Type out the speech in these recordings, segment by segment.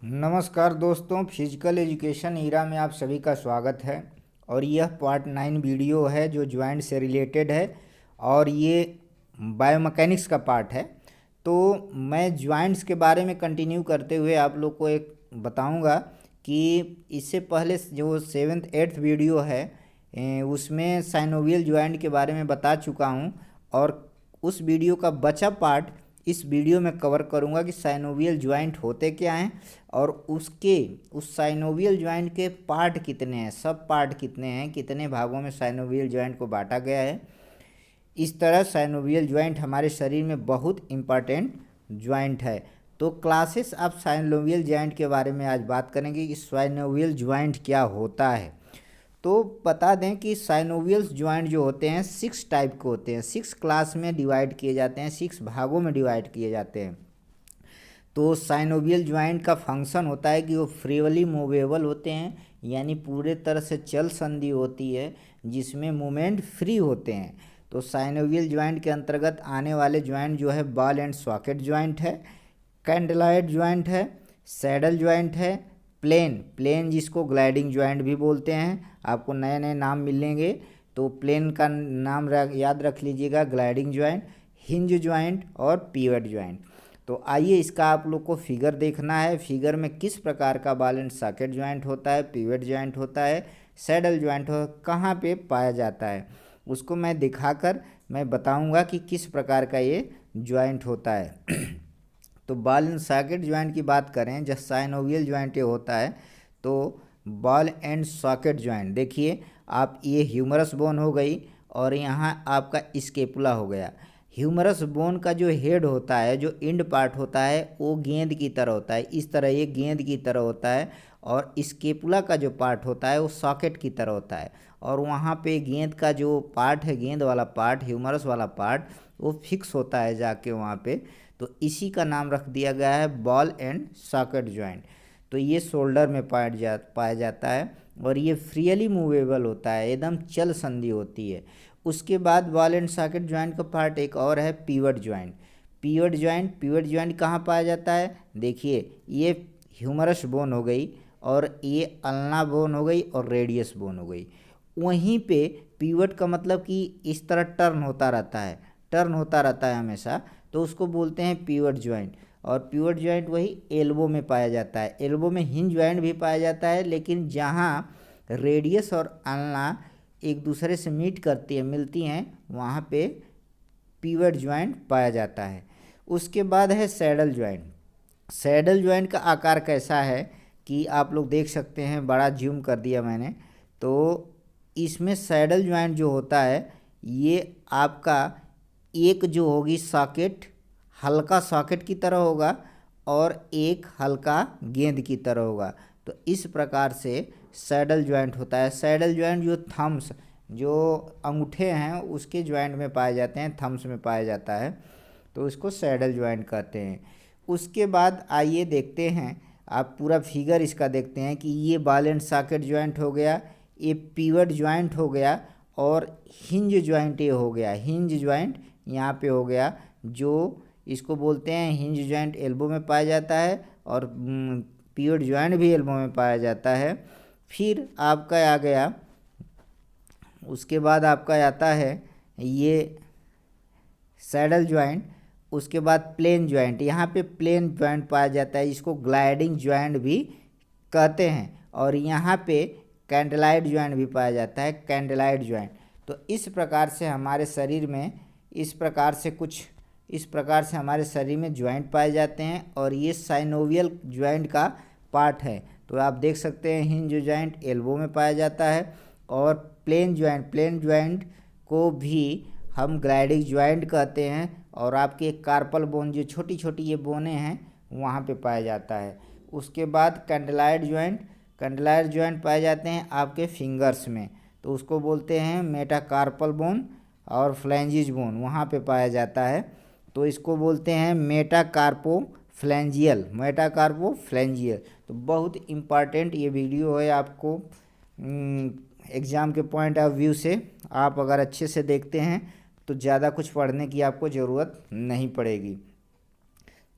नमस्कार दोस्तों, physical education Ira में आप सभी का स्वागत है। और यह पार्ट 9 वीडियो है जो ज्वाइंट से रिलेटेड है और ये बायोमैकेनिक्स का पार्ट है। तो मैं ज्वाइंट्स के बारे में कंटिन्यू करते हुए आप लोग को एक बताऊंगा कि इससे पहले जो 7th 8th वीडियो है उसमें साइनोवियल ज्वाइंट के बारे में बता चुका हूं और उस वीडियो का बचा पार्ट इस वीडियो में कवर करूंगा कि साइनोवियल ज्वाइंट होते क्या हैं और उस साइनोवियल ज्वाइंट के पार्ट कितने हैं, सब पार्ट कितने हैं, कितने भागों में साइनोवियल ज्वाइंट को बांटा गया है। इस तरह साइनोवियल ज्वाइंट हमारे शरीर में बहुत इम्पॉर्टेंट ज्वाइंट है। तो क्लासेस ऑफ साइनोवियल ज्वाइंट के बारे में आज बात करेंगे कि साइनोवियल ज्वाइंट क्या होता है। तो बता दें कि साइनोवियल ज्वाइंट जो होते हैं 6 टाइप के होते हैं, 6 क्लास में डिवाइड किए जाते हैं, 6 भागों में डिवाइड किए जाते हैं। तो साइनोवियल ज्वाइंट का फंक्शन होता है कि वो फ्रीली मूवेबल होते हैं, यानी पूरे तरह से चल संधि होती है जिसमें मूवमेंट फ्री होते हैं। तो साइनोवियल ज्वाइंट के अंतर्गत आने वाले ज्वाइंट जो है बॉल एंड सॉकेट ज्वाइंट है, कैंडलाइट ज्वाइंट है, सैडल ज्वाइंट है, प्लेन जिसको ग्लाइडिंग ज्वाइंट भी बोलते हैं। आपको नए नए नाम मिलेंगे तो प्लेन का नाम याद रख लीजिएगा, ग्लाइडिंग ज्वाइंट, हिंज ज्वाइंट और पिवट ज्वाइंट। तो आइए इसका आप लोग को फिगर देखना है। फिगर में किस प्रकार का बॉल एंड सॉकेट ज्वाइंट होता है, पिवट ज्वाइंट होता है, सैडल ज्वाइंट कहाँ पे पाया जाता है, उसको मैं दिखाकर मैं बताऊंगा कि किस प्रकार का ये ज्वाइंट होता है। तो बॉल एंड सॉकेट ज्वाइंट की बात करें, जब साइनोवियल ज्वाइंट ये होता है तो बॉल एंड सॉकेट ज्वाइंट देखिए आप, ये ह्यूमरस बोन हो गई और यहाँ आपका स्केपुला हो गया। ह्यूमरस बोन का जो हेड होता है, जो इंड पार्ट होता है, वो गेंद की तरह होता है, इस तरह ये गेंद की तरह होता है। और स्केपुला का जो पार्ट होता है वो सॉकेट की तरह होता है। और वहाँ पे गेंद का जो पार्ट है, गेंद वाला पार्ट, ह्यूमरस वाला पार्ट, वो फिक्स होता है जाके वहाँ पे। तो इसी का नाम रख दिया गया है बॉल एंड सॉकेट ज्वाइंट। तो ये शोल्डर में पाया जाता है और ये फ्रीली मूवेबल होता है, एकदम चल संधि होती है। उसके बाद बॉल एंड सॉकेट ज्वाइंट का पार्ट एक और है पिवट ज्वाइंट। पिवट ज्वाइंट कहाँ पाया जाता है, देखिए ये ह्यूमरस बोन हो गई और ये अल्ना बोन हो गई और रेडियस बोन हो गई। वहीं पे पिवट का मतलब कि इस तरह टर्न होता रहता है हमेशा, तो उसको बोलते हैं पिवट ज्वाइंट। और पिवट ज्वाइंट वही एल्बो में पाया जाता है। एल्बो में हिंज ज्वाइंट भी पाया जाता है, लेकिन जहाँ रेडियस और अल्ना एक दूसरे से मिलती हैं, वहाँ पे पिवट ज्वाइंट पाया जाता है। उसके बाद है सैडल ज्वाइंट। सैडल ज्वाइंट का आकार कैसा है कि आप लोग देख सकते हैं, बड़ा जूम कर दिया मैंने। तो इसमें सैडल ज्वाइंट जो होता है ये आपका एक जो होगी सॉकेट, हल्का सॉकेट की तरह होगा और एक हल्का गेंद की तरह होगा। तो इस प्रकार से सैडल ज्वाइंट होता है। सैडल ज्वाइंट जो थम्स, जो अंगूठे हैं उसके ज्वाइंट में पाए जाते हैं, थम्स में पाया जाता है, तो उसको सैडल ज्वाइंट कहते हैं। उसके बाद आइए देखते हैं, आप पूरा फिगर इसका देखते हैं कि ये बॉल एंड सॉकेट ज्वाइंट हो गया, ये पिवट ज्वाइंट हो गया और हिंज ज्वाइंट ये हो गया। हिंज ज्वाइंट यहाँ पे हो गया, जो इसको बोलते हैं हिंज ज्वाइंट, एल्बो में पाया जाता है और पिवट ज्वाइंट भी एल्बो में पाया जाता है। फिर आपका आ गया, उसके बाद आपका आता है ये सैडल ज्वाइंट। उसके बाद प्लेन ज्वाइंट, यहाँ पे प्लेन ज्वाइंट पाया जाता है, इसको ग्लाइडिंग ज्वाइंट भी कहते हैं। और यहाँ पे कैंडलाइट ज्वाइंट भी पाया जाता है, कैंडलाइट ज्वाइंट। तो इस प्रकार से हमारे शरीर में इस प्रकार से हमारे शरीर में ज्वाइंट पाए जाते हैं और ये साइनोवियल ज्वाइंट का पार्ट है। तो आप देख सकते हैं हिंज ज्वाइंट एल्बो में पाया जाता है और प्लेन ज्वाइंट को भी हम ग्लाइडिंग ज्वाइंट कहते हैं। और आपके कार्पल बोन, जो छोटी छोटी ये बोने हैं, वहाँ पे पाया जाता है। उसके बाद कैंडलाइट ज्वाइंट पाए जाते हैं आपके फिंगर्स में, तो उसको बोलते हैं मेटाकार्पल बोन और फ्लैंजिज बोन, वहाँ पे पाया जाता है, तो इसको बोलते हैं मेटाकार्पोफ्लैंजियल। तो बहुत इम्पॉर्टेंट ये वीडियो है, आपको एग्ज़ाम के पॉइंट ऑफ व्यू से आप अगर अच्छे से देखते हैं तो ज़्यादा कुछ पढ़ने की आपको ज़रूरत नहीं पड़ेगी,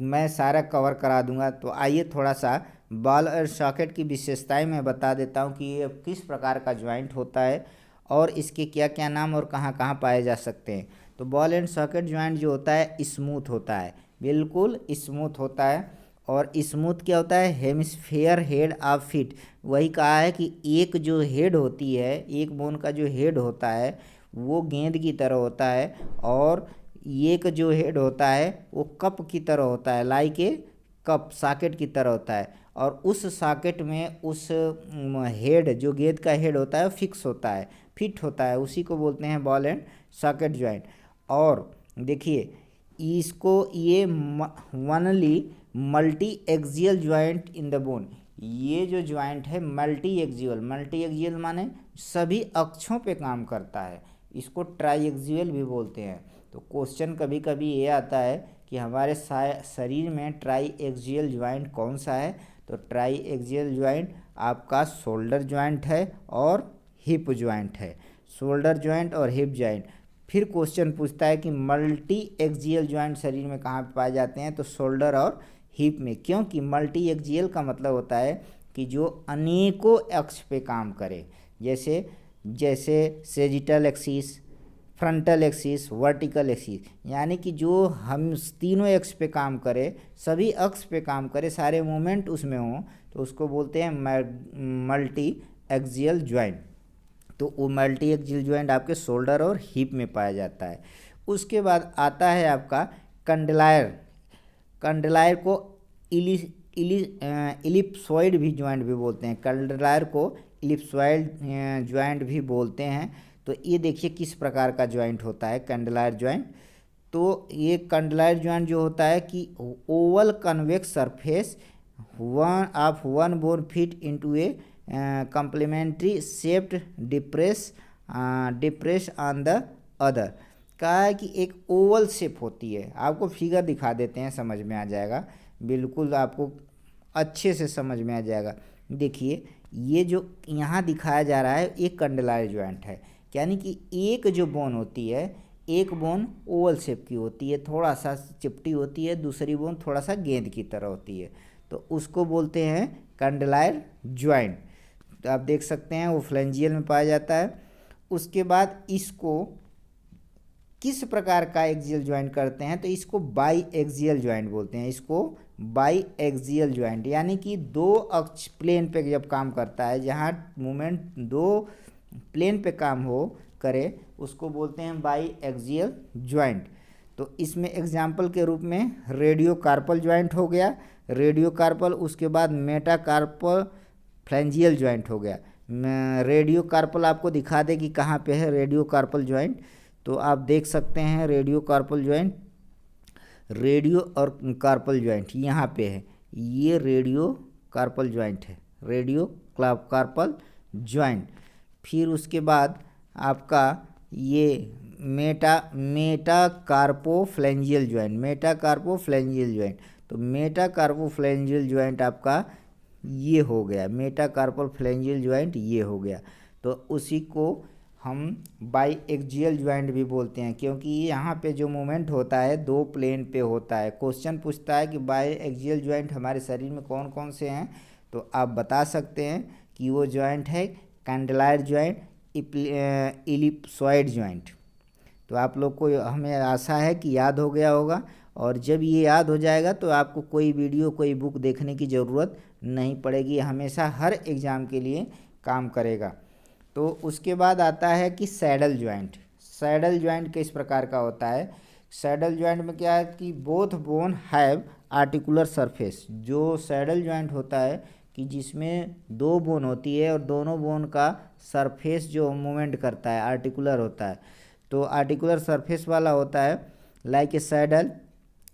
मैं सारा कवर करा दूंगा। तो आइए थोड़ा सा बॉल एंड सॉकेट की विशेषताएं मैं बता देता हूं कि ये किस प्रकार का ज्वाइंट होता है और इसके क्या क्या नाम और कहाँ कहाँ पाए जा सकते हैं। तो बॉल एंड सॉकेट ज्वाइंट जो होता है स्मूथ होता है, बिल्कुल स्मूथ होता है। और स्मूथ क्या होता है, हेमिस्फेयर हेड ऑफ फीट। वही कहा है कि एक जो हेड होती है, एक बोन का जो हेड होता है वो गेंद की तरह होता है, और एक जो हेड होता है वो कप की तरह होता है, लाइक ए कप, सॉकेट की तरह होता है। और उस सॉकेट में उस हेड जो गेंद का हेड होता है फिक्स होता है, फिट होता है, उसी को बोलते हैं बॉल एंड सॉकेट ज्वाइंट। और देखिए इसको ये only multi axial joint in the bone, ये जो ज्वाइंट है मल्टी एक्सियल, मल्टी एक्सियल माने सभी अक्षों पे काम करता है, इसको ट्राई एक्सियल भी बोलते हैं। तो क्वेश्चन कभी कभी ये आता है कि हमारे शरीर में ट्राई एक्सियल ज्वाइंट कौन सा है। तो ट्राई एक्सियल ज्वाइंट आपका शोल्डर ज्वाइंट है और हिप ज्वाइंट है, शोल्डर ज्वाइंट और हिप ज्वाइंट। फिर क्वेश्चन पूछता है कि मल्टी एक्सियल ज्वाइंट शरीर में कहाँ पे पाए जाते हैं, तो शोल्डर और हिप में। क्योंकि मल्टी एक्सियल का मतलब होता है कि जो अनेकों अक्ष पे काम करे, जैसे जैसे sagittal axis, frontal axis, vertical axis, यानी कि जो हम तीनों अक्ष पे काम करे, सभी अक्ष पे काम करे, सारे मूवमेंट उसमें हों, तो उसको बोलते हैं मल्टी एक्सियल ज्वाइंट। तो वो मल्टी एक्सियल ज्वाइंट आपके शोल्डर और हिप में पाया जाता है। उसके बाद आता है आपका कंडलायर। कंडलायर को इलिप्सॉइड भी ज्वाइंट भी बोलते हैं, कंडलायर को इलिप्सॉइड ज्वाइंट भी बोलते हैं। तो ये देखिए किस प्रकार का ज्वाइंट होता है कंडलायर ज्वाइंट। तो ये कंडलायर ज्वाइंट जो होता है कि Oval convex surface one bone fit into A complementary shaped depress on the other. कहा है कि एक ओवल शेप होती है, आपको फिगर दिखा देते हैं, समझ में आ जाएगा, बिल्कुल आपको अच्छे से समझ में आ जाएगा। देखिए ये जो यहाँ दिखाया जा रहा है एक कंडलायर ज्वाइंट है, यानी कि एक जो बोन होती है, एक बोन ओवल शेप की होती है, थोड़ा सा चिपटी होती है, दूसरी बोन थोड़ा सा गेंद की तरह होती है, तो उसको बोलते हैं कंडलायर ज्वाइंट। तो आप देख सकते हैं वो फ्लेंजियल में पाया जाता है। उसके बाद इसको किस प्रकार का एक्सियल ज्वाइंट करते हैं, तो इसको बाई एक्सियल ज्वाइंट बोलते हैं, इसको बाई एक्सियल ज्वाइंट, यानी कि दो अक्ष प्लेन पे जब काम करता है, जहाँ मूवमेंट दो प्लेन पे काम हो करे, उसको बोलते हैं बाई एक्सियल ज्वाइंट। तो इसमें एग्जाम्पल के रूप में रेडियो कार्पल ज्वाइंट हो गया, रेडियो कार्पल, उसके बाद मेटा कार्पल फ्लेंजियल ज्वाइंट हो गया। रेडियो कार्पल आपको दिखा दे कि कहाँ पे है रेडियो कार्पल ज्वाइंट, तो आप देख सकते हैं रेडियो कार्पल ज्वाइंट, रेडियो और कार्पल ज्वाइंट यहाँ पे है, ये रेडियो कार्पल ज्वाइंट है, रेडियो कार्पल ज्वाइंट। फिर उसके बाद आपका ये मेटाकार्पोफ्लेंजियल ज्वाइंट, मेटाकार्पोफ्लेंजियल ज्वाइंट। तो मेटाकार्पोफ्लेंजियल ज्वाइंट आपका ये हो गया, मेटाकार्पोफ्लेंजियल ज्वाइंट ये हो गया। तो उसी को हम बाई एक्सियल ज्वाइंट भी बोलते हैं, क्योंकि यहाँ पे जो मूवमेंट होता है दो प्लेन पे होता है। क्वेश्चन पूछता है कि बाई एक्सियल ज्वाइंट हमारे शरीर में कौन कौन से हैं, तो आप बता सकते हैं कि वो ज्वाइंट है कंडलायर ज्वाइंट, इलिप्सॉइड ज्वाइंट। तो आप लोग को हमें आशा है कि याद हो गया होगा, और जब ये याद हो जाएगा तो आपको कोई वीडियो कोई बुक देखने की ज़रूरत नहीं पड़ेगी, हमेशा हर एग्ज़ाम के लिए काम करेगा। तो उसके बाद आता है कि सैडल ज्वाइंट। सैडल ज्वाइंट किस प्रकार का होता है, सैडल ज्वाइंट में क्या है कि both bone have articular surface. जो सैडल ज्वाइंट होता है कि जिसमें दो बोन होती है और दोनों बोन का सरफेस जो मूवमेंट करता है आर्टिकुलर होता है, तो आर्टिकुलर सरफेस वाला होता है। Like a saddle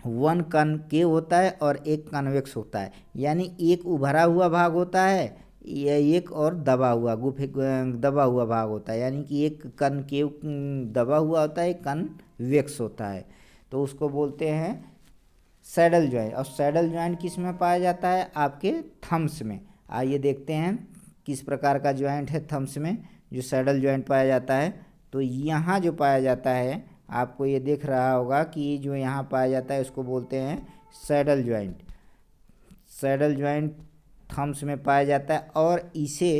one concave होता है और एक कन्वेक्स होता है, यानी एक उभरा हुआ भाग होता है या एक और दबा हुआ दबा हुआ भाग होता है, यानी कि एक कनकेव दबा हुआ होता है, एक कन्वेक्स होता है, तो उसको बोलते हैं सैडल ज्वाइंट। और सैडल ज्वाइंट किस में पाया जाता है, आपके थम्स में। आइए देखते हैं किस प्रकार का ज्वाइंट है थम्स में जो सैडल ज्वाइंट पाया जाता है। तो यहाँ जो पाया जाता है, आपको ये दिख रहा होगा कि जो यहाँ पाया जाता है उसको बोलते हैं saddle joint. Saddle joint thumbs में पाया जाता है। और इसे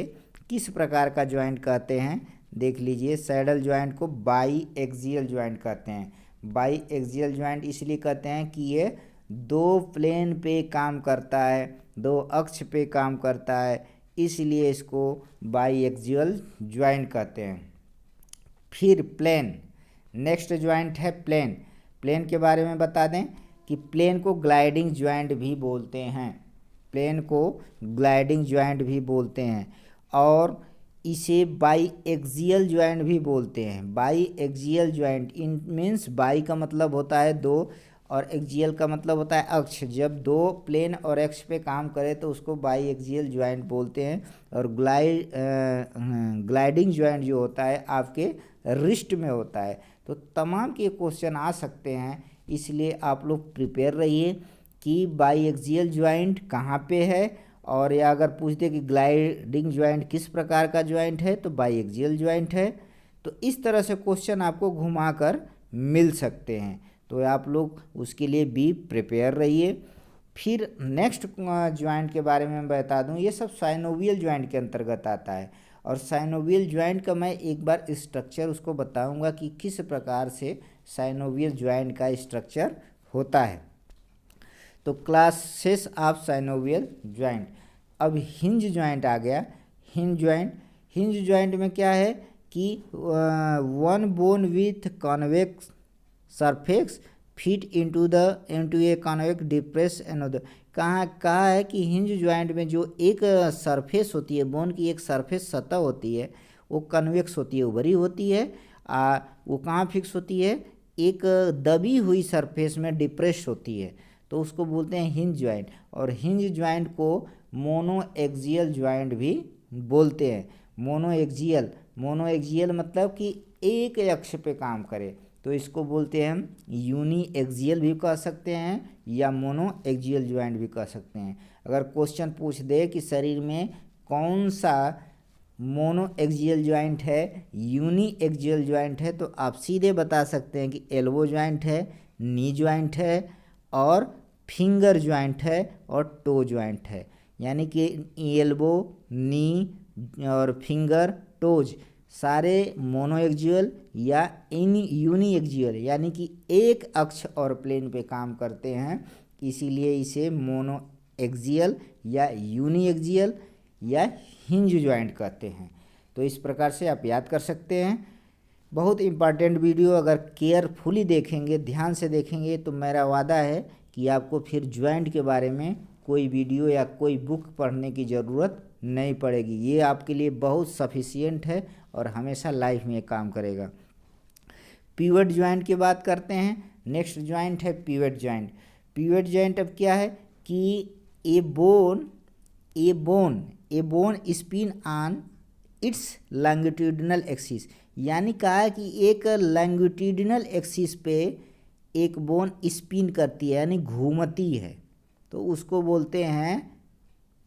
किस प्रकार का ज्वाइंट कहते हैं, देख लीजिए। सैडल ज्वाइंट को बाई एक्सियल ज्वाइंट कहते हैं। बाई एक्सियल ज्वाइंट इसलिए कहते हैं कि ये दो प्लेन पे काम करता है, दो अक्ष पे काम करता है, इसलिए इसको बाई एक्सियल ज्वाइंट कहते हैं। फिर प्लेन, नेक्स्ट ज्वाइंट है प्लेन। प्लेन के बारे में बता दें कि प्लेन को ग्लाइडिंग ज्वाइंट भी बोलते हैं, प्लेन को ग्लाइडिंग ज्वाइंट भी बोलते हैं। और इसे बाई एक्सियल ज्वाइंट भी बोलते हैं। By axial joint in means by का मतलब होता है दो और एक्सियल का मतलब होता है अक्ष। जब दो प्लेन और अक्ष पे काम करे तो उसको बाई एक्सियल ज्वाइंट बोलते हैं। और ग्लाइडिंग ज्वाइंट जो होता है आपके रिस्ट में होता है। तो तमाम के क्वेश्चन आ सकते हैं, इसलिए आप लोग प्रिपेयर रहिए कि बाई एक्सियल ज्वाइंट कहाँ पे है। और या अगर पूछ दे कि ग्लाइडिंग ज्वाइंट किस प्रकार का ज्वाइंट है, तो बाई एक्सियल ज्वाइंट है। तो इस तरह से क्वेश्चन आपको घुमाकर मिल सकते हैं, तो आप लोग उसके लिए भी प्रिपेयर रहिए। फिर नेक्स्ट ज्वाइंट के बारे में मैं बता दूं, ये सब साइनोवियल ज्वाइंट के अंतर्गत आता है। और साइनोवियल ज्वाइंट का मैं एक बार स्ट्रक्चर उसको बताऊंगा कि किस प्रकार से साइनोवियल ज्वाइंट का स्ट्रक्चर होता है। तो क्लासेस ऑफ साइनोवियल ज्वाइंट। अब हिंज ज्वाइंट आ गया। हिंज ज्वाइंट में क्या है कि one bone with convex surface fit into a convex depress another. कहा है कि हिंज ज्वाइंट में जो एक सरफेस होती है, बोन की एक सरफेस सतह होती है, वो कन्वेक्स होती है, उभरी होती है। वो कहाँ फिक्स होती है, एक दबी हुई सरफेस में डिप्रेस होती है, तो उसको बोलते हैं हिंज ज्वाइंट। और हिंज ज्वाइंट को मोनो एक्सियल ज्वाइंट भी बोलते हैं। मोनो एक्सियल मतलब कि एक अक्ष पे काम करे, तो इसको बोलते हैं हम यूनी एक्सियल भी कह सकते हैं या मोनो एक्सियल ज्वाइंट भी कह सकते हैं। अगर क्वेश्चन पूछ दे कि शरीर में कौन सा मोनो एक्सियल ज्वाइंट है, यूनी एक्सियल ज्वाइंट है, तो आप सीधे बता सकते हैं कि एल्बो ज्वाइंट है, नी ज्वाइंट है, और फिंगर ज्वाइंट है, और टो ज्वाइंट है। यानी कि एल्बो, नी और फिंगर, टोज सारे मोनो एक्सियल या यूनी एक्सियल यानी कि एक अक्ष और प्लेन पे काम करते हैं, इसीलिए इसे मोनो एक्सियल या यूनी एक्सियल या हिंज ज्वाइंट कहते हैं। तो इस प्रकार से आप याद कर सकते हैं। बहुत इम्पॉर्टेंट वीडियो, अगर केयरफुली देखेंगे, ध्यान से देखेंगे, तो मेरा वादा है कि आपको फिर ज्वाइंट के बारे में कोई वीडियो या कोई बुक पढ़ने की ज़रूरत नहीं पड़ेगी। ये आपके लिए बहुत सफिशियंट है और हमेशा लाइफ में काम करेगा। पिवट ज्वाइंट की बात करते हैं। नेक्स्ट ज्वाइंट है पिवट ज्वाइंट। पिवट ज्वाइंट अब क्या है कि a bone spin on its longitudinal axis, यानी कहा है कि एक लॉन्गिट्यूडिनल एक्सिस पे एक बोन स्पिन करती है यानी घूमती है, तो उसको बोलते हैं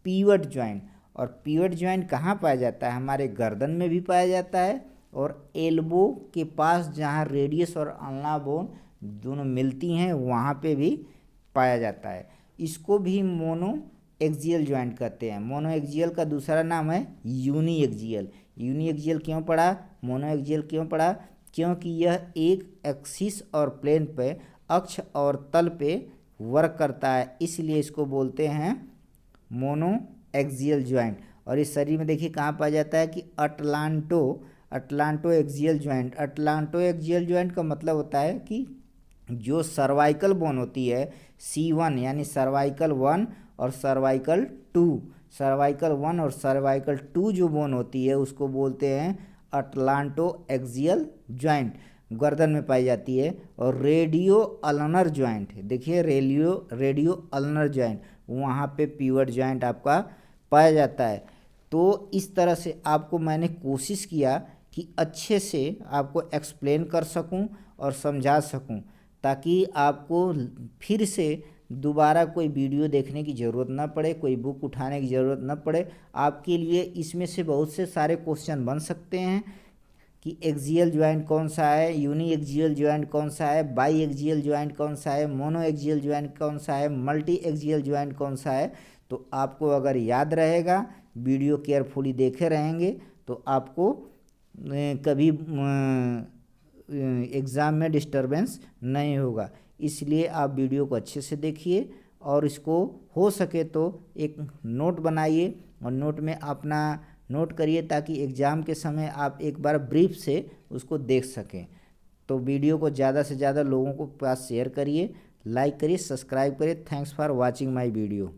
पिवट ज्वाइंट। और पिवट ज्वाइंट कहाँ पाया जाता है, हमारे गर्दन में भी पाया जाता है, और एल्बो के पास जहाँ रेडियस और अल्ना बोन दोनों मिलती हैं वहाँ पे भी पाया जाता है। इसको भी मोनो एक्सियल ज्वाइंट कहते हैं। मोनो एक्सियल का दूसरा नाम है यूनी एक्सियल। यूनी एक्सियल क्यों पड़ा, मोनो एक्सियल क्यों पड़ा, क्योंकि यह एक एक्सिस और प्लेन पे, अक्ष और तल पे वर्क करता है, इसलिए इसको बोलते हैं मोनो एक्सियल ज्वाइंट। और इस शरीर में देखिए कहाँ पाया जाता है कि atlanto axial joint. Atlanto axial joint का मतलब होता है कि जो सर्वाइकल बोन होती है C1 यानी सर्वाइकल 1 और सर्वाइकल 2, सर्वाइकल 1 और सर्वाइकल 2 जो बोन होती है उसको बोलते हैं अटलांटो एक्सियल ज्वाइंट, गर्दन में पाई जाती है। और रेडियो अल्नर ज्वाइंट, देखिए रेडियो अल्नर ज्वाइंट, वहाँ पे पिवट ज्वाइंट आपका पाया जाता है। तो इस तरह से आपको मैंने कोशिश किया कि अच्छे से आपको एक्सप्लेन कर सकूं और समझा सकूं, ताकि आपको फिर से दोबारा कोई वीडियो देखने की ज़रूरत ना पड़े, कोई बुक उठाने की ज़रूरत ना पड़े। आपके लिए इसमें से बहुत से सारे क्वेश्चन बन सकते हैं कि एक्सियल ज्वाइंट कौन सा है, यूनी एक्सियल ज्वाइंट कौन सा है, बाई एक्सियल ज्वाइंट कौन सा है, मोनो एक्सियल ज्वाइंट कौन सा है, मल्टी एक्सियल ज्वाइंट कौन सा है। तो आपको अगर याद रहेगा, वीडियो केयरफुली देखे रहेंगे तो आपको कभी एग्ज़ाम में डिस्टरबेंस नहीं होगा। इसलिए आप वीडियो को अच्छे से देखिए और इसको हो सके तो एक नोट बनाइए और नोट में अपना नोट करिए ताकि एग्ज़ाम के समय आप एक बार ब्रीफ से उसको देख सकें। तो वीडियो को ज़्यादा से ज़्यादा लोगों को पास शेयर करिए, लाइक करिए, सब्सक्राइब करिए। Thanks for watching my video.